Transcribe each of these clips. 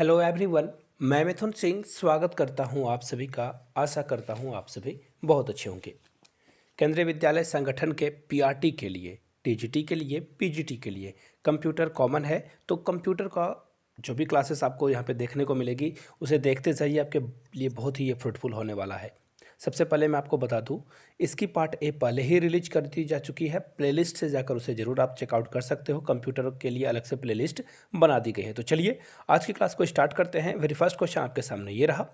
Hello everyone. मैं मिथुन सिंह स्वागत करता हूं आप सभी का। आशा करता हूं आप सभी बहुत अच्छे होंगे। केंद्रीय विद्यालय संगठन के पीआरटी के लिए, टीजीटी के लिए, पीजीटी के लिए कंप्यूटर कॉमन है। तो कंप्यूटर का जो भी क्लासेस आपको यहाँ पे देखने को मिलेगी उसे देखते जाइए, आपके लिए बहुत ही ये फ्रूटफुल होने वाला है। सबसे पहले मैं आपको बता दूं, इसकी पार्ट ए पहले ही रिलीज कर दी जा चुकी है। प्लेलिस्ट से जाकर उसे ज़रूर आप चेकआउट कर सकते हो। कंप्यूटर के लिए अलग से प्लेलिस्ट बना दी गई है। तो चलिए आज की क्लास को स्टार्ट करते हैं। वेरी फर्स्ट क्वेश्चन आपके सामने ये रहा,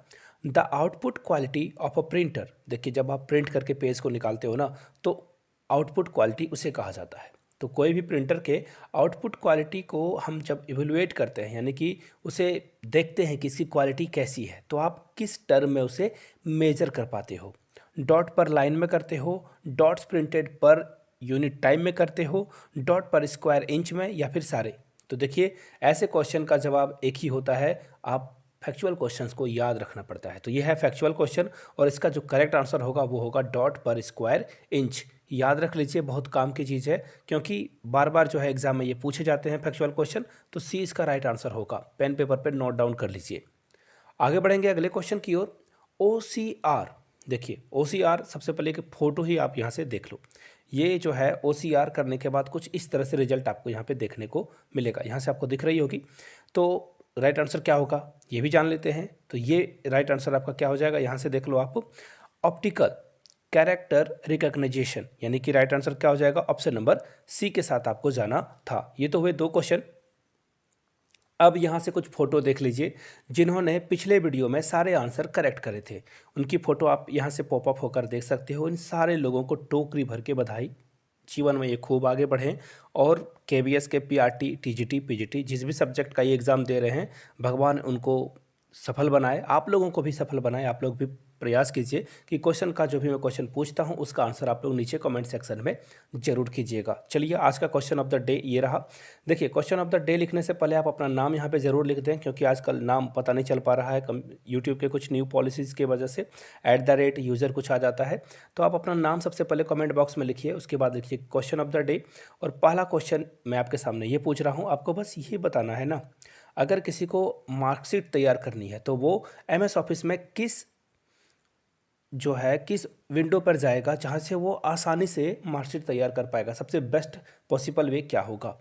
the output quality of a printer. देखिए, जब आप प्रिंट करके पेज को निकालते हो ना, तो आउटपुट क्वालिटी उसे कहा जाता है। तो कोई भी प्रिंटर के आउटपुट क्वालिटी को हम जब इवेलुएट करते हैं, यानी कि उसे देखते हैं कि इसकी क्वालिटी कैसी है, तो आप किस टर्म में उसे मेजर कर पाते हो? डॉट पर लाइन में करते हो, dots printed per unit time में करते हो, डॉट पर स्क्वायर इंच में, या फिर सारे? तो देखिए, ऐसे क्वेश्चन का जवाब एक ही होता है। आप फैक्चुअल क्वेश्चंस को याद रखना पड़ता है। तो ये है फैक्चुअल क्वेश्चन और इसका जो करेक्ट आंसर होगा वो होगा डॉट पर स्क्वायर इंच। याद रख लीजिए, बहुत काम की चीज़ है, क्योंकि बार बार जो है एग्जाम में ये पूछे जाते हैं फैक्चुअल क्वेश्चन। तो सी इसका राइट आंसर होगा। पेन पेपर पर नोट डाउन कर लीजिए। आगे बढ़ेंगे अगले क्वेश्चन की ओर। ओ सी आर। देखिए, ओ सी आर सबसे पहले एक फ़ोटो ही आप यहाँ से देख लो। ये जो है ओ सी आर करने के बाद कुछ इस तरह से रिजल्ट आपको यहाँ पे देखने को मिलेगा। यहाँ से आपको दिख रही होगी। तो राइट आंसर क्या होगा ये भी जान लेते हैं। तो ये राइट आंसर आपका क्या हो जाएगा, यहाँ से देख लो आप, ऑप्टिकल कैरेक्टर रिकग्निशन। यानी कि राइट आंसर क्या हो जाएगा, ऑप्शन नंबर सी के साथ आपको जाना था। ये तो हुए दो क्वेश्चन। अब यहाँ से कुछ फ़ोटो देख लीजिए। जिन्होंने पिछले वीडियो में सारे आंसर करेक्ट करे थे, उनकी फ़ोटो आप यहाँ से पॉपअप होकर देख सकते हो। इन सारे लोगों को टोकरी भर के बधाई। जीवन में ये खूब आगे बढ़ें और केवीएस के पीआरटी, टीजीटी, पीजीटी जिस भी सब्जेक्ट का ये एग्ज़ाम दे रहे हैं, भगवान उनको सफल बनाए, आप लोगों को भी सफल बनाए। आप लोग भी प्रयास कीजिए कि क्वेश्चन का जो भी मैं क्वेश्चन पूछता हूं उसका आंसर आप लोग नीचे कमेंट सेक्शन में जरूर कीजिएगा। चलिए, आज का क्वेश्चन ऑफ द डे ये रहा। देखिए, क्वेश्चन ऑफ द डे लिखने से पहले आप अपना नाम यहाँ पे ज़रूर लिख दें, क्योंकि आजकल नाम पता नहीं चल पा रहा है यूट्यूब के कुछ न्यू पॉलिसीज़ की वजह से @यूज़र कुछ आ जाता है। तो आप अपना नाम सबसे पहले कमेंट बॉक्स में लिखिए, उसके बाद लिखिए क्वेश्चन ऑफ द डे। और पहला क्वेश्चन मैं आपके सामने ये पूछ रहा हूँ, आपको बस ये बताना है ना, अगर किसी को मार्कशीट तैयार करनी है तो वो एमएस ऑफिस में किस विंडो पर जाएगा जहां से वो आसानी से मार्कशीट तैयार कर पाएगा? सबसे बेस्ट पॉसिबल वे क्या होगा,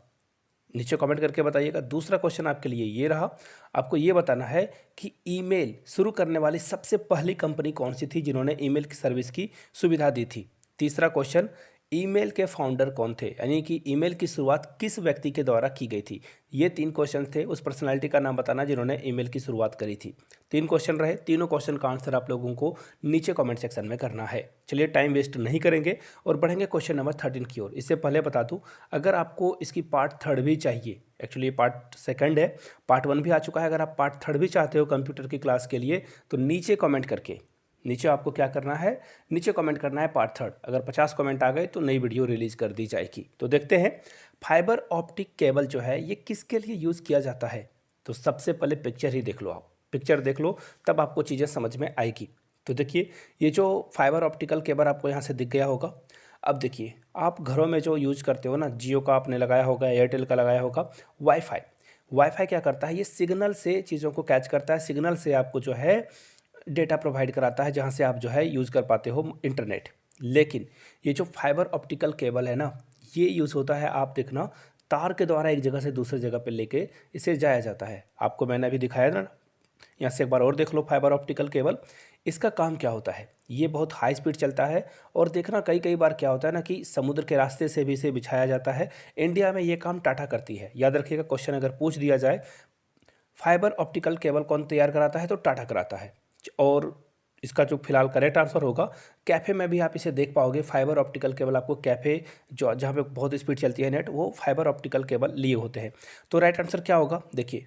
नीचे कमेंट करके बताइएगा। दूसरा क्वेश्चन आपके लिए ये रहा, आपको ये बताना है कि ईमेल शुरू करने वाली सबसे पहली कंपनी कौन सी थी जिन्होंने ईमेल की सर्विस की सुविधा दी थी? तीसरा क्वेश्चन, ईमेल के फाउंडर कौन थे, यानी कि ईमेल की शुरुआत किस व्यक्ति के द्वारा की गई थी? ये तीन क्वेश्चन थे। उस पर्सनालिटी का नाम बताना जिन्होंने ईमेल की शुरुआत करी थी। तीन क्वेश्चन रहे, तीनों क्वेश्चन का आंसर आप लोगों को नीचे कमेंट सेक्शन में करना है। चलिए, टाइम वेस्ट नहीं करेंगे और बढ़ेंगे क्वेश्चन नंबर 13 की ओर। इससे पहले बता दूं, अगर आपको इसकी पार्ट थर्ड भी चाहिए, एक्चुअली पार्ट सेकंड है, पार्ट वन भी आ चुका है, अगर आप पार्ट थर्ड भी चाहते हो कंप्यूटर की क्लास के लिए, तो नीचे कमेंट करके, नीचे आपको क्या करना है, नीचे कमेंट करना है पार्ट थर्ड। अगर 50 कमेंट आ गए तो नई वीडियो रिलीज कर दी जाएगी। तो देखते हैं, फाइबर ऑप्टिक केबल जो है ये किसके लिए यूज़ किया जाता है? तो सबसे पहले पिक्चर ही देख लो, आप पिक्चर देख लो, तब आपको चीज़ें समझ में आएगी। तो देखिए, ये जो फाइबर ऑप्टिकल केबल आपको यहाँ से दिख गया होगा। अब देखिए, आप घरों में जो यूज करते हो ना, जियो का आपने लगाया होगा, एयरटेल का लगाया होगा, वाईफाई। वाईफाई क्या करता है, ये सिग्नल से चीज़ों को कैच करता है, सिग्नल से आपको जो है डेटा प्रोवाइड कराता है, जहाँ से आप जो है यूज़ कर पाते हो इंटरनेट। लेकिन ये जो फाइबर ऑप्टिकल केबल है ना, ये यूज़ होता है, आप देखना, तार के द्वारा एक जगह से दूसरी जगह पे लेके इसे जाया जाता है। आपको मैंने अभी दिखाया ना, यहाँ से एक बार और देख लो फाइबर ऑप्टिकल केबल। इसका काम क्या होता है, ये बहुत हाई स्पीड चलता है। और देखना, कई कई बार क्या होता है ना कि समुद्र के रास्ते से भी इसे बिछाया जाता है। इंडिया में ये काम टाटा करती है। याद रखिएगा, क्वेश्चन अगर पूछ दिया जाए फाइबर ऑप्टिकल केबल कौन तैयार कराता है, तो टाटा कराता है। और इसका जो फिलहाल करेक्ट आंसर होगा, कैफ़े में भी आप इसे देख पाओगे। फाइबर ऑप्टिकल केबल आपको कैफ़े जो जहाँ पे बहुत स्पीड चलती है नेट, वो फाइबर ऑप्टिकल केबल लिए होते हैं। तो राइट आंसर क्या होगा, देखिए,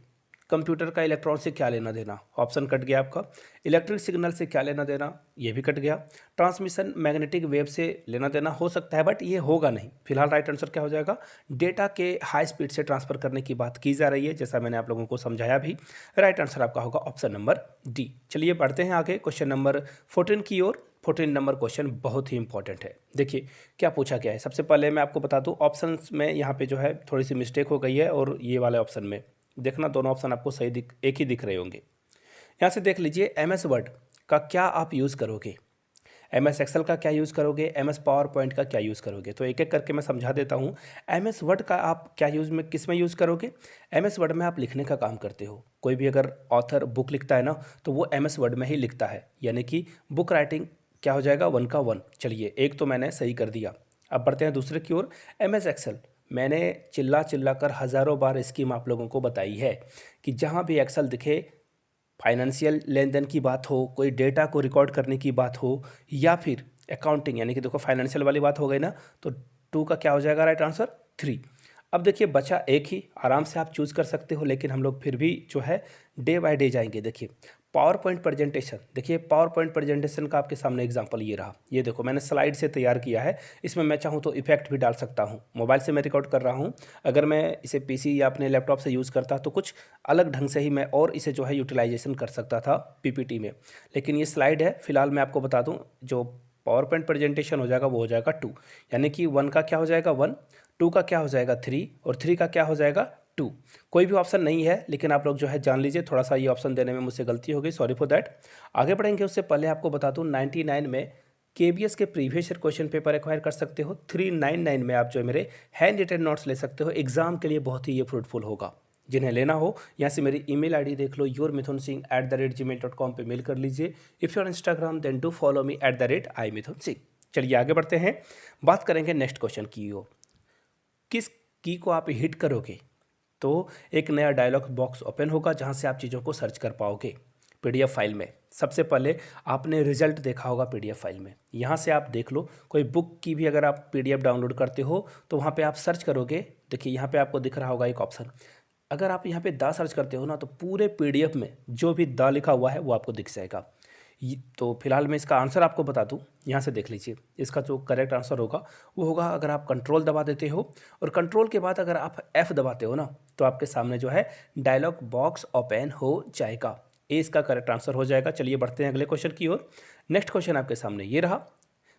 कंप्यूटर का इलेक्ट्रॉन से क्या लेना देना, ऑप्शन कट गया आपका। इलेक्ट्रिक सिग्नल से क्या लेना देना, ये भी कट गया। ट्रांसमिशन मैग्नेटिक वेव से लेना देना हो सकता है, बट ये होगा नहीं। फिलहाल राइट आंसर क्या हो जाएगा, डेटा के हाई स्पीड से ट्रांसफर करने की बात की जा रही है, जैसा मैंने आप लोगों को समझाया भी। राइट आंसर आपका होगा ऑप्शन नंबर डी। चलिए बढ़ते हैं आगे क्वेश्चन नंबर 14 की ओर। 14 नंबर क्वेश्चन बहुत ही इंपॉर्टेंट है। देखिए क्या पूछा गया है। सबसे पहले मैं आपको बता दूं, ऑप्शंस में यहाँ पे जो है थोड़ी सी मिस्टेक हो गई है, और ये वाले ऑप्शन में देखना दोनों ऑप्शन आपको सही एक ही दिख रहे होंगे। यहाँ से देख लीजिए MS वर्ड का क्या आप यूज़ करोगे, MS एक्सेल का क्या यूज़ करोगे, MS पावर पॉइंट का क्या यूज़ करोगे। तो एक एक करके मैं समझा देता हूँ। MS वर्ड का आप क्या किस में यूज़ करोगे। MS वर्ड में आप लिखने का काम करते हो। कोई भी अगर ऑथर बुक लिखता है ना तो वो MS वर्ड में ही लिखता है, यानी कि बुक राइटिंग क्या हो जाएगा 1 का 1। चलिए एक तो मैंने सही कर दिया। अब बढ़ते हैं दूसरे की ओर। MS एक्सेल मैंने चिल्ला कर हज़ारों बार स्कीम आप लोगों को बताई है कि जहाँ भी एक्सेल दिखे, फाइनेंशियल लेन देन की बात हो, कोई डेटा को रिकॉर्ड करने की बात हो, या फिर अकाउंटिंग, यानी कि देखो फाइनेंशियल वाली बात हो गई ना, तो 2 का क्या हो जाएगा राइट आंसर 3। अब देखिए बचा एक ही, आराम से आप चूज़ कर सकते हो, लेकिन हम लोग फिर भी जो है डे बाय डे जाएंगे। देखिए पावर पॉइंट प्रेजेंटेशन, देखिए पावर पॉइंट प्रेजेंटेशन का आपके सामने एग्जांपल ये रहा। ये देखो मैंने स्लाइड से तैयार किया है, इसमें मैं चाहूँ तो इफेक्ट भी डाल सकता हूँ। मोबाइल से मैं रिकॉर्ड कर रहा हूँ, अगर मैं इसे पीसी या अपने लैपटॉप से यूज़ करता तो कुछ अलग ढंग से ही मैं और इसे जो है यूटिलाइजेशन कर सकता था पीपीटी में। लेकिन ये स्लाइड है, फिलहाल मैं आपको बता दूँ, जो पावर पॉइंट प्रेजेंटेशन हो जाएगा वो हो जाएगा 2, यानी कि 1 का क्या हो जाएगा 1, 2 का क्या हो जाएगा 3 और 3 का क्या हो जाएगा 2। कोई भी ऑप्शन नहीं है, लेकिन आप लोग जो है जान लीजिए, थोड़ा सा ये ऑप्शन देने में मुझसे गलती हो गई, सॉरी फॉर दैट। आगे बढ़ेंगे उससे पहले आपको बता दूं 99 में KBS के previous year question paper acquire कर सकते हो। 399 में आप जो है मेरे हैंड रिटन नोट्स ले सकते हो। एग्जाम के लिए बहुत ही ये फ्रूटफुल होगा। जिन्हें लेना हो यहाँ से मेरी ईमेल आईडी देख लो, yourmithunsingh@gmail.com पे मेल कर लीजिए। If you are Instagram then do follow me @iMithunSingh। चलिए आगे बढ़ते हैं, बात करेंगे नेक्स्ट क्वेश्चन की ओर। किस की को आप हिट करोगे तो एक नया डायलॉग बॉक्स ओपन होगा जहां से आप चीज़ों को सर्च कर पाओगे PDF फाइल में। सबसे पहले आपने रिजल्ट देखा होगा PDF फाइल में, यहाँ से आप देख लो। कोई बुक की भी अगर आप PDF डाउनलोड करते हो तो वहाँ पे आप सर्च करोगे, देखिए यहाँ पे आपको दिख रहा होगा एक ऑप्शन। अगर आप यहाँ पे द सर्च करते हो ना तो पूरे PDF में जो भी द लिखा हुआ है वो आपको दिख जाएगा। तो फिलहाल मैं इसका आंसर आपको बता दूं, यहाँ से देख लीजिए। इसका जो करेक्ट आंसर होगा वो होगा, अगर आप कंट्रोल दबा देते हो और कंट्रोल के बाद अगर आप F दबाते हो ना तो आपके सामने जो है डायलॉग बॉक्स ओपन हो जाएगा। ए इसका करेक्ट आंसर हो जाएगा। चलिए बढ़ते हैं अगले क्वेश्चन की ओर। नेक्स्ट क्वेश्चन आपके सामने ये रहा।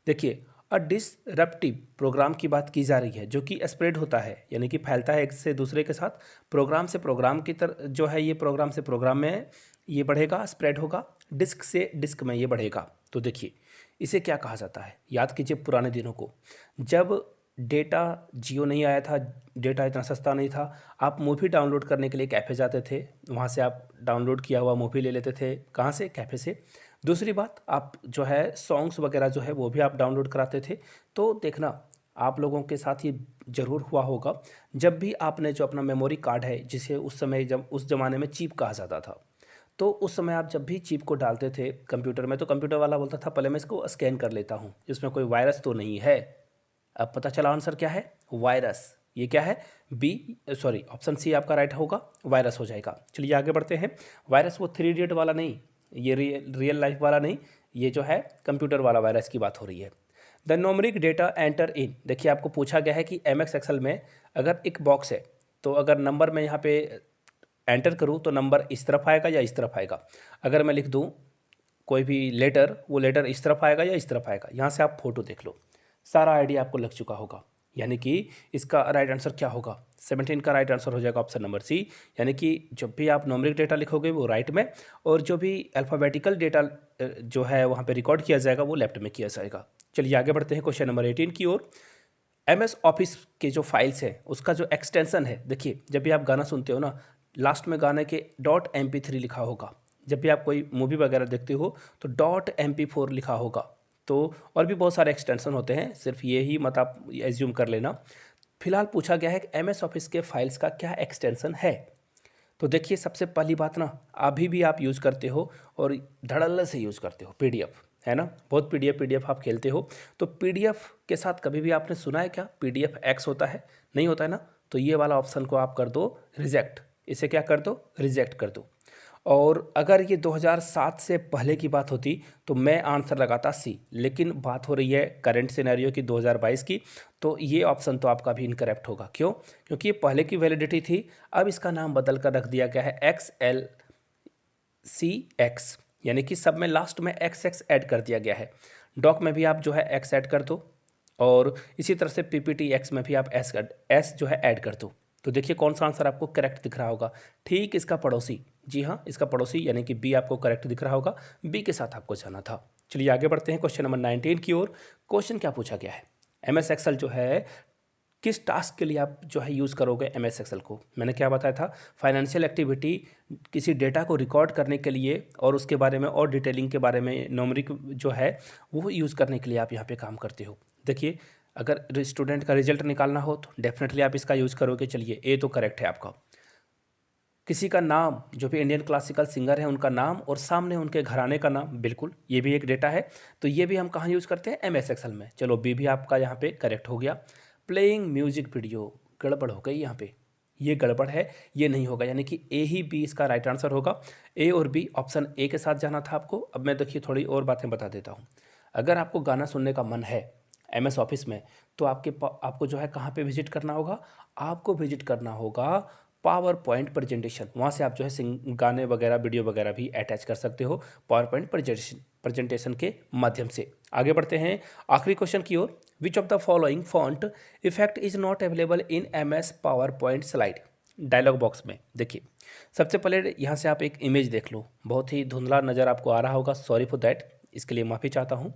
देखिए डिसरप्टिव प्रोग्राम की बात की जा रही है, जो कि स्प्रेड होता है, यानी कि फैलता है एक से दूसरे के साथ। प्रोग्राम से प्रोग्राम की तरह जो है ये प्रोग्राम से प्रोग्राम में ये बढ़ेगा, स्प्रेड होगा। डिस्क से डिस्क में ये बढ़ेगा। तो देखिए इसे क्या कहा जाता है। याद कीजिए पुराने दिनों को, जब डेटा जियो नहीं आया था, डेटा इतना सस्ता नहीं था, आप मूवी डाउनलोड करने के लिए कैफ़े जाते थे, वहाँ से आप डाउनलोड किया हुआ मूवी ले लेते थे। कहाँ से? कैफ़े से। दूसरी बात, आप जो है सॉन्ग्स वगैरह जो है वो भी आप डाउनलोड कराते थे। तो देखना आप लोगों के साथ ये ज़रूर हुआ होगा, जब भी आपने जो अपना मेमोरी कार्ड है, जिसे उस समय जब उस ज़माने में चिप कहा जाता था, तो उस समय आप जब भी चिप को डालते थे कंप्यूटर में तो कंप्यूटर वाला बोलता था पहले मैं इसको स्कैन कर लेता हूँ, इसमें कोई वायरस तो नहीं है। अब पता चला आंसर क्या है, वायरस। ये क्या है? ऑप्शन सी आपका राइट होगा, वायरस हो जाएगा। चलिए आगे बढ़ते हैं। वायरस वो 3 इडियट वाला नहीं, ये रियल लाइफ वाला नहीं, ये जो है कंप्यूटर वाला वायरस की बात हो रही है। The numeric data enter in, देखिए आपको पूछा गया है कि MS एक्सेल में अगर एक बॉक्स है तो अगर नंबर में यहाँ पे एंटर करूँ तो नंबर इस तरफ आएगा या इस तरफ आएगा। अगर मैं लिख दूँ कोई भी लेटर, वो लेटर इस तरफ आएगा या इस तरफ आएगा। यहाँ से आप फोटो देख लो, सारा आइडिया आपको लग चुका होगा। यानी कि इसका राइट आंसर क्या होगा, 17 का राइट आंसर हो जाएगा ऑप्शन नंबर सी। यानी कि जब भी आप न्यूमेरिक डेटा लिखोगे वो राइट में, और जो भी अल्फ़ाबेटिकल डेटा जो है वहाँ पे रिकॉर्ड किया जाएगा वो लेफ्ट में किया जाएगा। चलिए आगे बढ़ते हैं क्वेश्चन नंबर 18 की ओर। MS ऑफिस के जो फाइल्स है उसका जो एक्सटेंशन है, देखिए जब भी आप गाना सुनते हो ना, लास्ट में गाने के .mp3 लिखा होगा। जब भी आप कोई मूवी वगैरह देखते हो तो .mp4 लिखा होगा। तो और भी बहुत सारे एक्सटेंशन होते हैं, सिर्फ ये ही मत आप एज्यूम कर लेना। फिलहाल पूछा गया है कि MS ऑफिस के फाइल्स का क्या एक्सटेंशन है। तो देखिए सबसे पहली बात ना, अभी भी आप यूज़ करते हो और धड़ल्ले से यूज़ करते हो PDF, है ना, बहुत PDF आप खेलते हो। तो PDF के साथ कभी भी आपने सुना है क्या PDF X होता है? नहीं होता है ना। तो ये वाला ऑप्शन को आप कर दो रिजेक्ट, इसे क्या कर दो, रिजेक्ट कर दो। और अगर ये 2007 से पहले की बात होती तो मैं आंसर लगाता सी, लेकिन बात हो रही है करंट सिनेरियो की 2022 की, तो ये ऑप्शन तो आपका भी इनकरेक्ट होगा। क्यों? क्योंकि ये पहले की वैलिडिटी थी, अब इसका नाम बदल कर रख दिया गया है XLCX, यानी कि सब में लास्ट में XX ऐड कर दिया गया है। डॉक में भी आप जो है X ऐड कर दो, और इसी तरह से PPT X में भी आप S जो है ऐड कर दो। तो देखिए कौन सा आंसर आपको करेक्ट दिख रहा होगा। ठीक इसका पड़ोसी, जी हाँ इसका पड़ोसी यानी कि बी आपको करेक्ट दिख रहा होगा। बी के साथ आपको जाना था। चलिए आगे बढ़ते हैं क्वेश्चन नंबर 19 की ओर। क्वेश्चन क्या पूछा गया है, एमएस एक्सेल जो है किस टास्क के लिए आप जो है यूज़ करोगे एमएस एक्सेल को। मैंने क्या बताया था, फाइनेंशियल एक्टिविटी, किसी डेटा को रिकॉर्ड करने के लिए और उसके बारे में और डिटेलिंग के बारे में न्यूमेरिक जो है वो यूज़ करने के लिए आप यहाँ पे काम करते हो। देखिए अगर स्टूडेंट का रिजल्ट निकालना हो तो डेफिनेटली आप इसका यूज़ करोगे। चलिए ए तो करेक्ट है आपका। किसी का नाम, जो भी इंडियन क्लासिकल सिंगर है उनका नाम और सामने उनके घराने का नाम, बिल्कुल ये भी एक डेटा है। तो ये भी हम कहाँ यूज़ करते हैं, एमएस एक्सेल में। चलो बी भी आपका यहाँ पे करेक्ट हो गया। प्लेइंग म्यूजिक वीडियो, गड़बड़ हो गई यहाँ पे, ये गड़बड़ है, ये नहीं होगा, यानी कि ए ही बी इसका राइट आंसर होगा। ए और बी, ऑप्शन ए के साथ जाना था आपको। अब मैं देखिए थोड़ी और बातें बता देता हूँ। अगर आपको गाना सुनने का मन है एमएस ऑफिस में तो आपको जो है कहाँ पे विजिट करना होगा, आपको विजिट करना होगा पावर पॉइंट प्रेजेंटेशन। वहाँ से आप जो है गाने वगैरह वीडियो वगैरह भी अटैच कर सकते हो पावर पॉइंट प्रेजेंटेशन के माध्यम से। आगे बढ़ते हैं आखिरी क्वेश्चन की ओर। Which of the following font effect is not available in MS PowerPoint slide. Dialogue box में देखिए सबसे पहले यहाँ से आप एक इमेज देख लो, बहुत ही धुंधला नज़र आपको आ रहा होगा, सॉरी फॉर दैट, इसके लिए माफ़ी चाहता हूँ।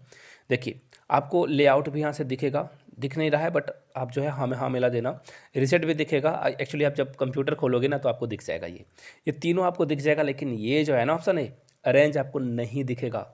देखिए आपको लेआउट भी यहाँ से दिखेगा, दिख नहीं रहा है बट आप जो है हाँ में हाँ मिला देना। रिसेट भी दिखेगा, एक्चुअली आप जब कंप्यूटर खोलोगे ना तो आपको दिख जाएगा, ये तीनों आपको दिख जाएगा। लेकिन ये जो है ना ऑप्शन है अरेंज, आपको नहीं दिखेगा।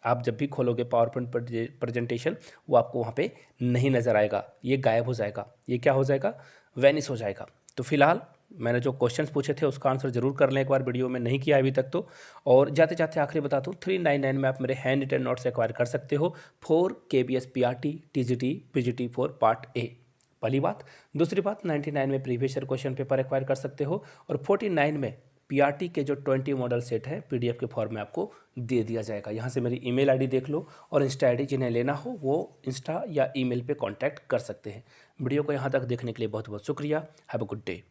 आप जब भी खोलोगे पावर पॉइंट प्रेजेंटेशन वो आपको वहाँ पे नहीं नज़र आएगा, ये गायब हो जाएगा, ये क्या हो जाएगा, वैनिश हो जाएगा। तो फिलहाल मैंने जो क्वेश्चंस पूछे थे उसका आंसर जरूर कर लें एक बार, वीडियो में नहीं किया अभी तक तो। और जाते जाते आखिरी बता दूँ 399 में आप मेरे हैंड रिटन नोट्स एक्वायर कर सकते हो for KBS PRT TGT PGT for part A. पहली बात। दूसरी बात 99 में previous year question paper acquire कर सकते हो और 49 में PRT के जो 20 मॉडल सेट है PDF के फॉर्म में आपको दे दिया जाएगा। यहाँ से मेरी ईमेल आईडी देख लो और इंस्टा आईडी जिन्हें लेना हो वो इंस्टा या ईमेल पे कांटेक्ट कर सकते हैं। वीडियो को यहाँ तक देखने के लिए बहुत बहुत शुक्रिया। Have a good day.